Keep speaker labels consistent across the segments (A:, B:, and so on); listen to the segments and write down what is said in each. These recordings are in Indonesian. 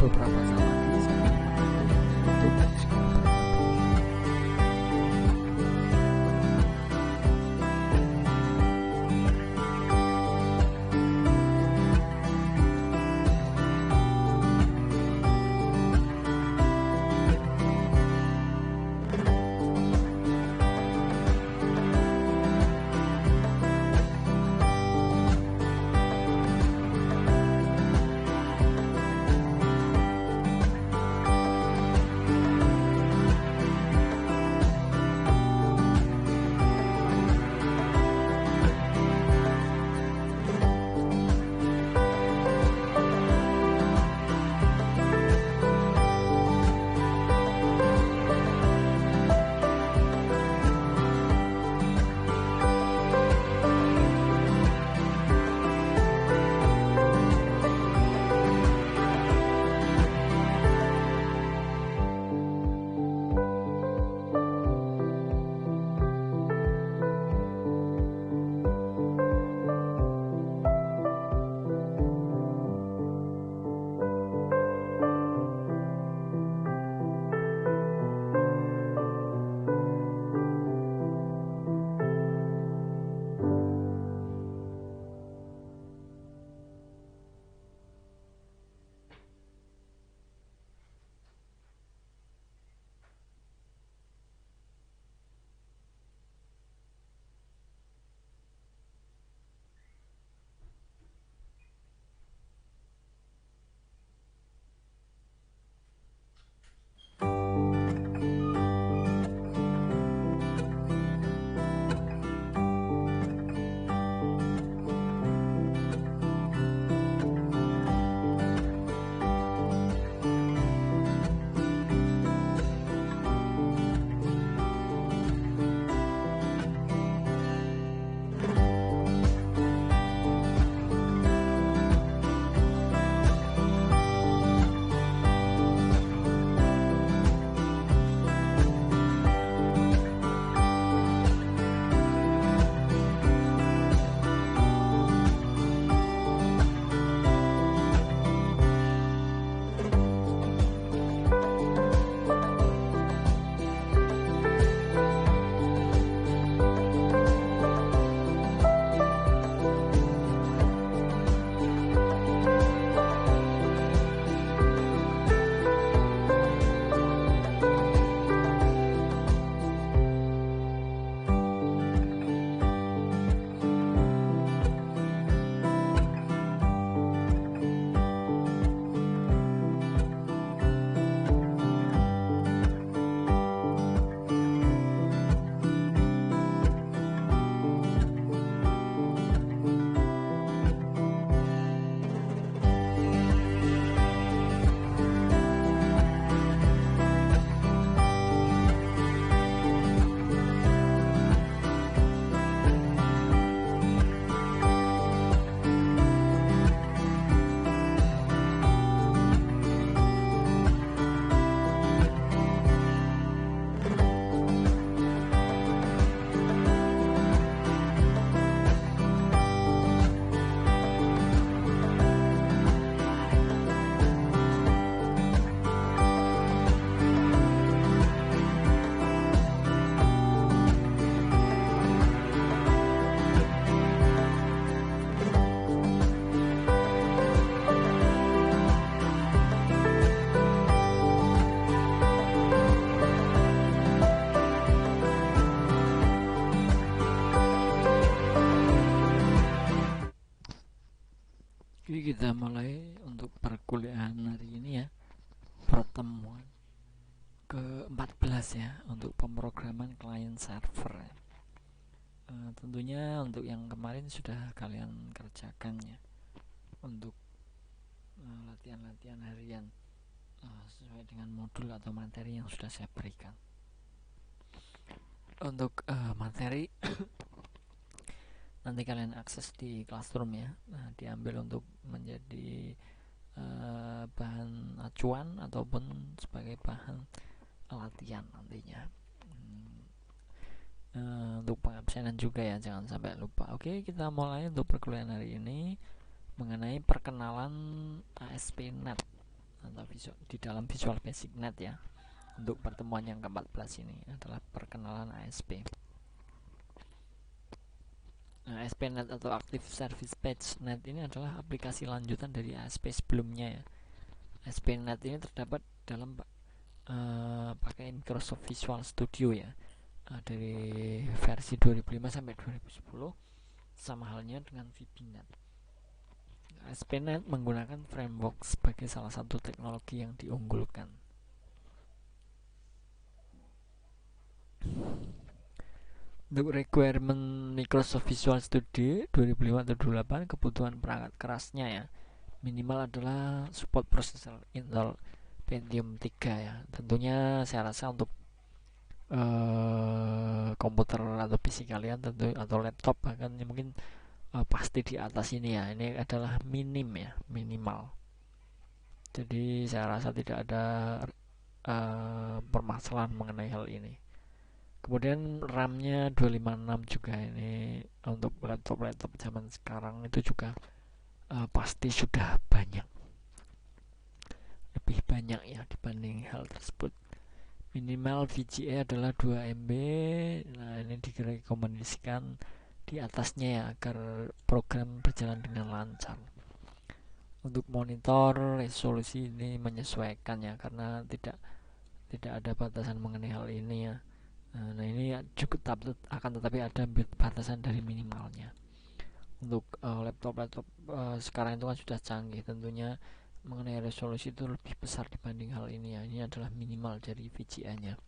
A: beberapa saat lagi saya akan menutup sekian. Oke, kita mulai untuk perkuliahan hari ini ya, pertemuan ke-14 ya, untuk pemrograman client server ya. Tentunya untuk yang kemarin sudah kalian kerjakan ya, untuk latihan-latihan harian sesuai dengan modul atau materi yang sudah saya berikan. Untuk materi nanti kalian akses di Classroom ya. Nah, diambil untuk menjadi bahan acuan ataupun sebagai bahan latihan nantinya. Untuk pengabsenan juga ya, jangan sampai lupa. Oke, kita mulai untuk perkuliahan hari ini mengenai perkenalan ASP.NET atau di dalam Visual Basic Net ya. Untuk pertemuan yang ke-14 ini adalah perkenalan ASP. Nah, ASP.NET atau Active Service Page Net ini adalah aplikasi lanjutan dari ASP sebelumnya ya. ASP.NET ini terdapat dalam pakai Microsoft Visual Studio ya, dari versi 2005 sampai 2010, sama halnya dengan VB.NET. ASP.NET menggunakan framework sebagai salah satu teknologi yang diunggulkan. Untuk requirement Microsoft Visual Studio 2005 atau 2008, kebutuhan perangkat kerasnya ya, minimal adalah support prosesor Intel Pentium 3 ya. Tentunya saya rasa untuk komputer atau PC kalian tentu, atau laptop bahkan mungkin pasti di atas ini ya. Ini adalah minimal. Jadi saya rasa tidak ada permasalahan mengenai hal ini. Kemudian RAM-nya 256 juga, ini untuk laptop zaman sekarang itu juga pasti sudah lebih banyak ya dibanding hal tersebut. Minimal VGA adalah 2 MB. Nah, ini direkomendasikan di atasnya ya, agar program berjalan dengan lancar. Untuk monitor resolusi ini menyesuaikan ya, karena tidak ada batasan mengenai hal ini ya. Nah, ini cukup akan tetapi ada batasan dari minimalnya. Untuk laptop sekarang itu kan sudah canggih, tentunya mengenai resolusi itu lebih besar dibanding hal ini ya. Ini adalah minimal dari VGA-nya.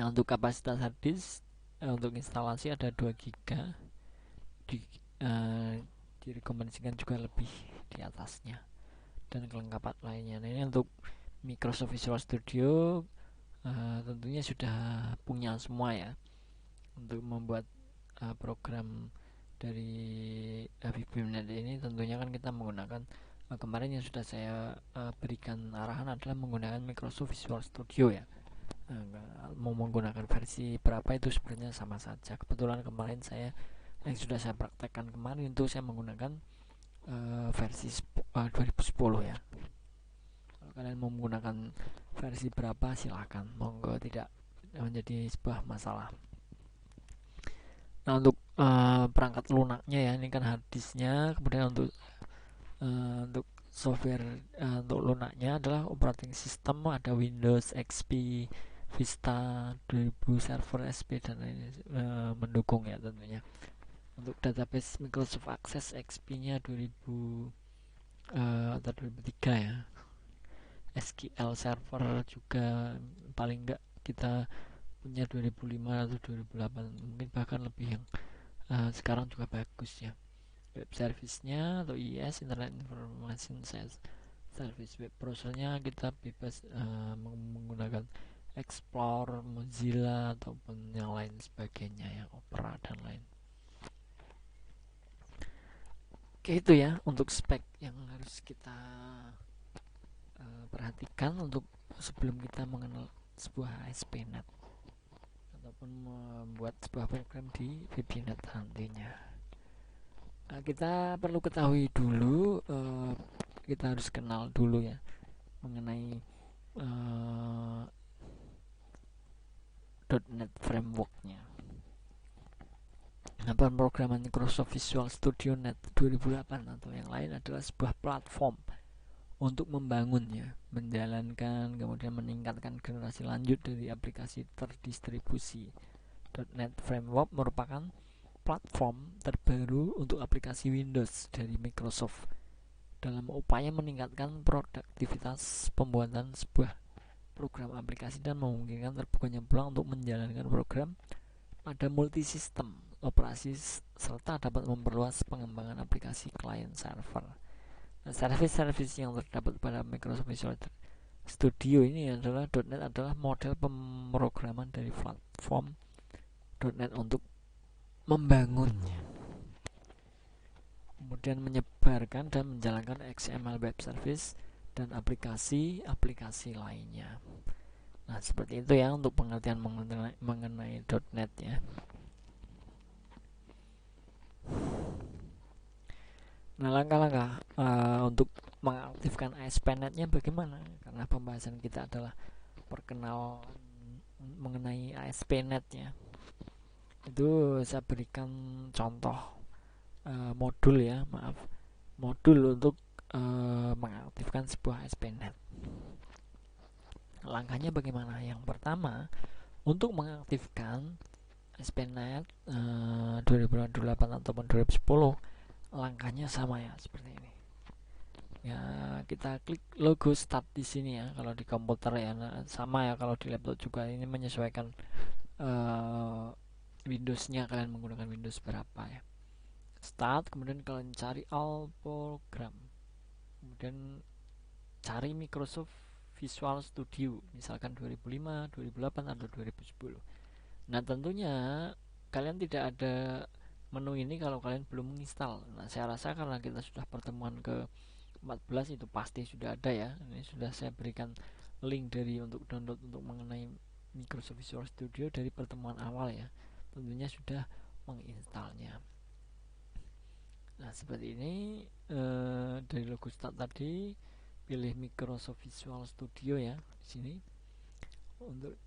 A: Nah, untuk kapasitas hard disk untuk instalasi ada 2 GB. Direkomendasikan juga lebih di atasnya, dan kelengkapan lainnya. Nah, ini untuk Microsoft Visual Studio tentunya sudah punya semua ya. Untuk membuat program dari VB.NET ini tentunya kan kita menggunakan kemarin yang sudah saya berikan arahan adalah menggunakan Microsoft Visual Studio ya. Mau menggunakan versi berapa itu sebenarnya sama saja. Kebetulan kemarin yang sudah saya praktekkan kemarin itu saya menggunakan versi 2010 ya. Kalau kalian mau menggunakan versi berapa silahkan, monggo, tidak menjadi sebuah masalah. Nah, untuk perangkat lunaknya ya, ini kan hard disknya. Kemudian untuk software untuk lunaknya adalah operating system, ada Windows XP, Vista 2000 Server, SP dan lain mendukung ya tentunya. Untuk database Microsoft Access XP-nya 2000 atau 2003 ya. SQL Server juga paling enggak kita punya 2005 atau 2008, mungkin bahkan lebih, yang sekarang juga bagus ya. Web service-nya atau IIS, Internet Information Service, web browser-nya kita bebas menggunakan Explorer, Mozilla ataupun yang lain sebagainya ya, Opera dan lain. Oke, itu ya untuk spek yang harus kita perhatikan untuk sebelum kita mengenal sebuah ASP.NET ataupun membuat sebuah program di VB.NET nantinya. Kita perlu ketahui dulu, kita harus kenal dulu ya mengenai .NET frameworknya. Pemrograman Microsoft Visual Studio Net 2008 atau yang lain adalah sebuah platform untuk membangunnya, menjalankan, kemudian meningkatkan generasi lanjut dari aplikasi terdistribusi. .NET Framework merupakan platform terbaru untuk aplikasi Windows dari Microsoft dalam upaya meningkatkan produktivitas pembuatan sebuah program aplikasi dan memungkinkan terbukanya peluang untuk menjalankan program pada multisistem operasi serta dapat memperluas pengembangan aplikasi client server. Nah, service-service yang terdapat pada Microsoft Visual Studio ini adalah .NET adalah model pemrograman dari platform .NET untuk membangunnya, kemudian menyebarkan dan menjalankan XML web service dan aplikasi-aplikasi lainnya. Nah, seperti itu ya untuk pengertian mengenai .NET ya. Nah, langkah-langkah untuk mengaktifkan ASP.NET-nya bagaimana, karena pembahasan kita adalah perkenalan mengenai ASP.NET ya. Itu saya berikan contoh modul ya, modul untuk mengaktifkan sebuah ASP.NET. Langkahnya bagaimana? Yang pertama, untuk mengaktifkan ASP.NET 2008 ataupun 2010, langkahnya sama ya, seperti ini. Ya, kita klik logo start di sini ya. Kalau di komputer ya, sama ya. Kalau di laptop juga, ini menyesuaikan Windows-nya, kalian menggunakan Windows berapa ya. Start, kemudian kalian cari all program, kemudian cari Microsoft Visual Studio, misalkan 2005, 2008 atau 2010. Nah, tentunya kalian tidak ada menu ini kalau kalian belum menginstal. Nah, saya rasa karena kita sudah pertemuan ke 14 itu pasti sudah ada ya. Ini sudah saya berikan link dari untuk download untuk mengenai Microsoft Visual Studio dari pertemuan awal ya. Tentunya sudah menginstalnya. Nah, seperti ini dari logo start tadi, pilih Microsoft Visual Studio ya di sini. Untuk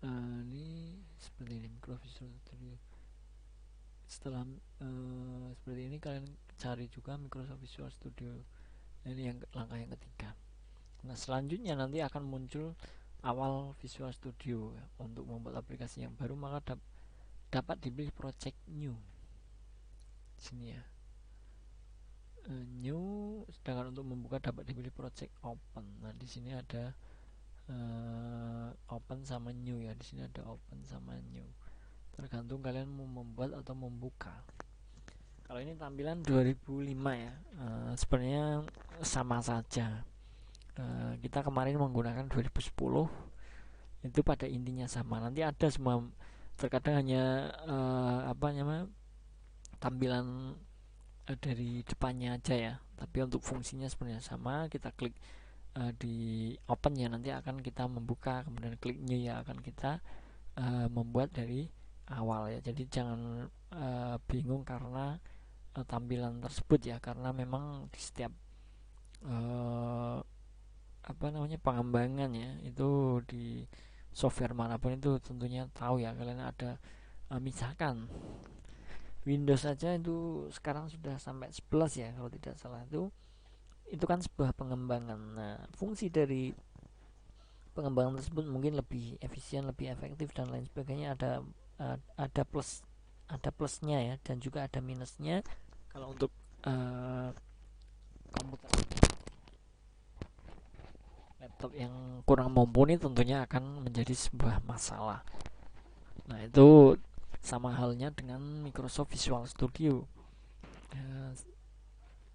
A: ini seperti ini, Microsoft Visual Studio. Setelah seperti ini, kalian cari juga Microsoft Visual Studio. Ini yang langkah yang ketiga. Nah, selanjutnya nanti akan muncul awal Visual Studio ya. Untuk membuat aplikasi yang baru, maka dapat dipilih project new sini ya, new. Sedangkan untuk membuka dapat dipilih project open. Nah, di sini ada open sama new ya. Di sini ada open sama new, tergantung kalian mau membuat atau membuka. Kalau ini tampilan 2005 ya, sebenarnya sama saja. Kita kemarin menggunakan 2010, itu pada intinya sama. Nanti ada semua, terkadang hanya tampilan dari depannya aja ya, tapi untuk fungsinya sebenarnya sama. Kita klik di open ya, nanti akan kita membuka, kemudian klik new ya, akan kita membuat dari awal ya. Jadi jangan bingung karena tampilan tersebut ya, karena memang di setiap pengembangan ya, itu di software manapun itu tentunya tahu ya, kalian ada misalkan Windows saja itu sekarang sudah sampai 11 ya kalau tidak salah. Itu kan sebuah pengembangan. Nah, fungsi dari pengembangan tersebut mungkin lebih efisien, lebih efektif dan lain sebagainya. Ada plusnya ya, dan juga ada minusnya. Kalau untuk komputer laptop yang kurang mumpuni, tentunya akan menjadi sebuah masalah. Nah, itu sama halnya dengan Microsoft Visual Studio.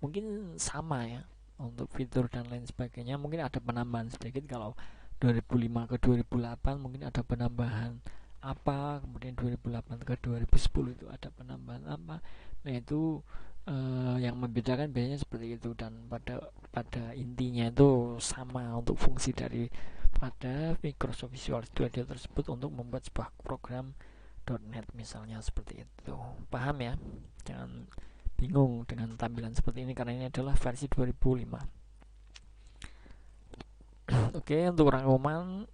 A: Mungkin sama ya untuk fitur dan lain sebagainya. Mungkin ada penambahan sedikit. Kalau 2005 ke 2008 mungkin ada penambahan apa, kemudian 2008 ke 2010 itu ada penambahan apa. Nah, itu yang membedakan biasanya seperti itu, dan pada intinya itu sama untuk fungsi dari pada Microsoft Visual Studio tersebut untuk membuat sebuah program .NET misalnya, seperti itu. Paham ya? Jangan bingung dengan tampilan seperti ini karena ini adalah versi 2005. Oke, untuk rangkuman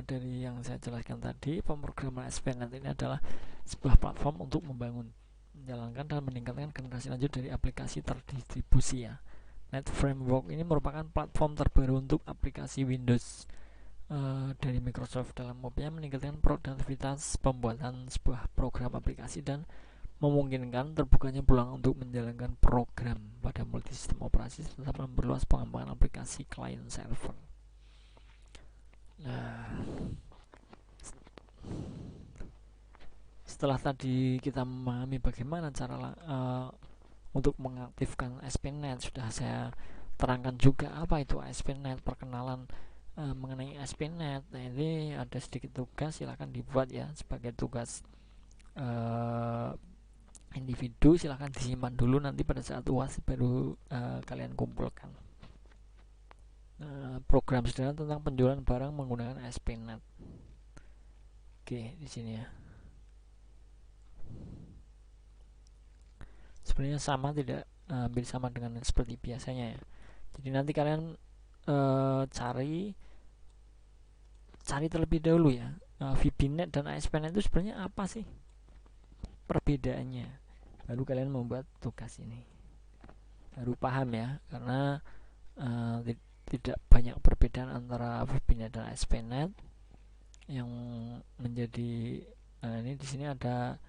A: dari yang saya jelaskan tadi, pemrograman ASP.NET ini adalah sebuah platform untuk membangun, menjalankan dan meningkatkan generasi lanjut dari aplikasi terdistribusi ya. Net Framework ini merupakan platform terbaru untuk aplikasi Windows dari Microsoft. Dalam upaya meningkatkan produktivitas pembuatan sebuah program aplikasi dan memungkinkan terbukanya peluang untuk menjalankan program pada multisistem operasi serta memperluas pengembangan aplikasi client server. Nah, setelah tadi kita memahami bagaimana cara untuk mengaktifkan ASP.NET, sudah saya terangkan juga apa itu ASP.NET, perkenalan mengenai ASP.NET. Nah, ini ada sedikit tugas, silahkan dibuat ya sebagai tugas individu. Silahkan disimpan dulu, nanti pada saat UAS baru kalian kumpulkan. Program sederhana tentang penjualan barang menggunakan ASP.NET. Oke, di sini ya. Sebenarnya sama, tidak hampir sama dengan seperti biasanya ya. Jadi nanti kalian cari terlebih dahulu ya, VBNet dan ASP.NET itu sebenarnya apa sih perbedaannya, baru kalian membuat tugas ini, baru paham ya. Karena tidak banyak perbedaan antara VBNet dan ASP.NET. Yang menjadi ini di sini ada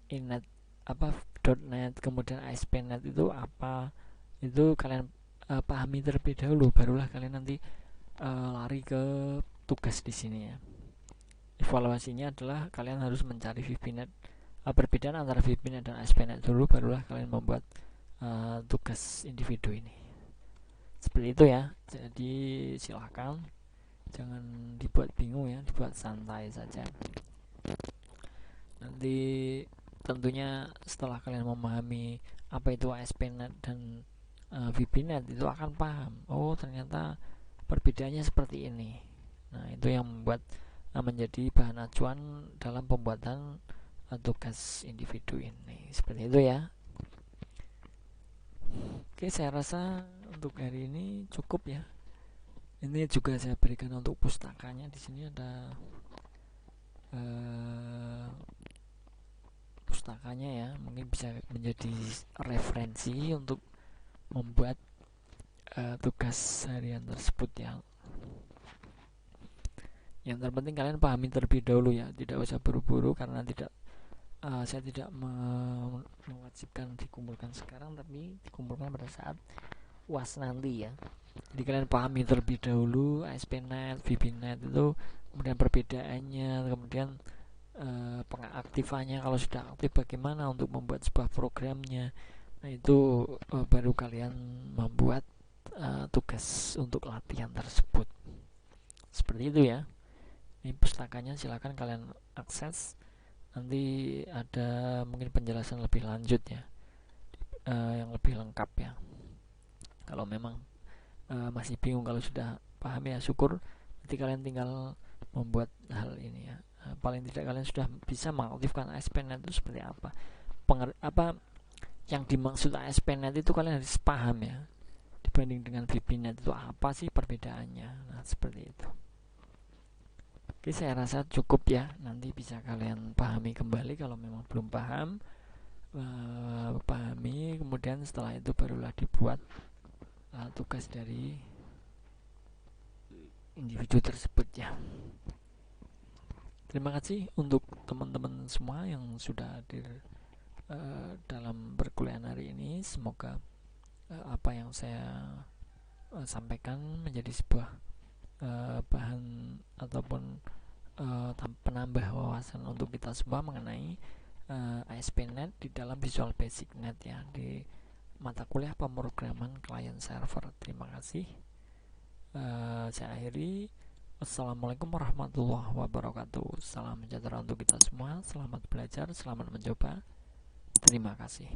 A: .NET apa .NET, kemudian ASP.NET itu apa, itu kalian pahami terlebih dahulu, barulah kalian nanti lari ke tugas di sini ya. Evaluasinya adalah kalian harus mencari VBNet, perbedaan antara VBNet dan ASP.NET dulu, barulah kalian membuat tugas individu ini. Seperti itu ya. Jadi silahkan jangan dibuat bingung ya, dibuat santai saja. Nanti tentunya setelah kalian memahami apa itu ASP.NET dan VBNet, itu akan paham, oh ternyata perbedaannya seperti ini. Nah, itu yang membuat menjadi bahan acuan dalam pembuatan tugas individu ini. Seperti itu ya. Oke, saya rasa untuk hari ini cukup ya. Ini juga saya berikan untuk pustakanya. Di sini ada pustakanya ya, mungkin bisa menjadi referensi untuk membuat tugas harian tersebut ya. Yang terpenting kalian pahami terlebih dahulu ya, tidak usah buru-buru, karena saya tidak mewajibkan dikumpulkan sekarang, tapi dikumpulkan pada saat UAS nanti ya. Jadi kalian pahami terlebih dahulu ASP.NET, VBNet itu, kemudian perbedaannya, kemudian pengaktifannya, kalau sudah aktif bagaimana untuk membuat sebuah programnya. Nah, itu baru kalian membuat tugas untuk latihan tersebut. Seperti itu ya. Ini pustakanya, silakan kalian akses. Nanti ada mungkin penjelasan lebih lanjut ya, yang lebih lengkap ya. Kalau memang masih bingung, kalau sudah paham ya syukur, nanti kalian tinggal membuat hal ini ya. Paling tidak kalian sudah bisa mengaktifkan ASP.NET itu seperti apa, apa yang dimaksud ASP.NET itu kalian harus paham ya, dibanding dengan VBNet itu apa sih perbedaannya. Nah, seperti itu. Oke, saya rasa cukup ya. Nanti bisa kalian pahami kembali kalau memang belum paham. Pahami, kemudian setelah itu barulah dibuat tugas dari individu tersebut ya. Terima kasih untuk teman-teman semua yang sudah hadir dalam perkuliahan hari ini. Semoga apa yang saya sampaikan menjadi sebuah bahan ataupun penambah wawasan untuk kita semua mengenai ASP.NET di dalam Visual Basic Net ya, di mata kuliah pemrograman client server. Terima kasih. Saya akhiri. Wassalamualaikum warahmatullahi wabarakatuh. Salam sejahtera untuk kita semua. Selamat belajar, selamat mencoba. Terima kasih.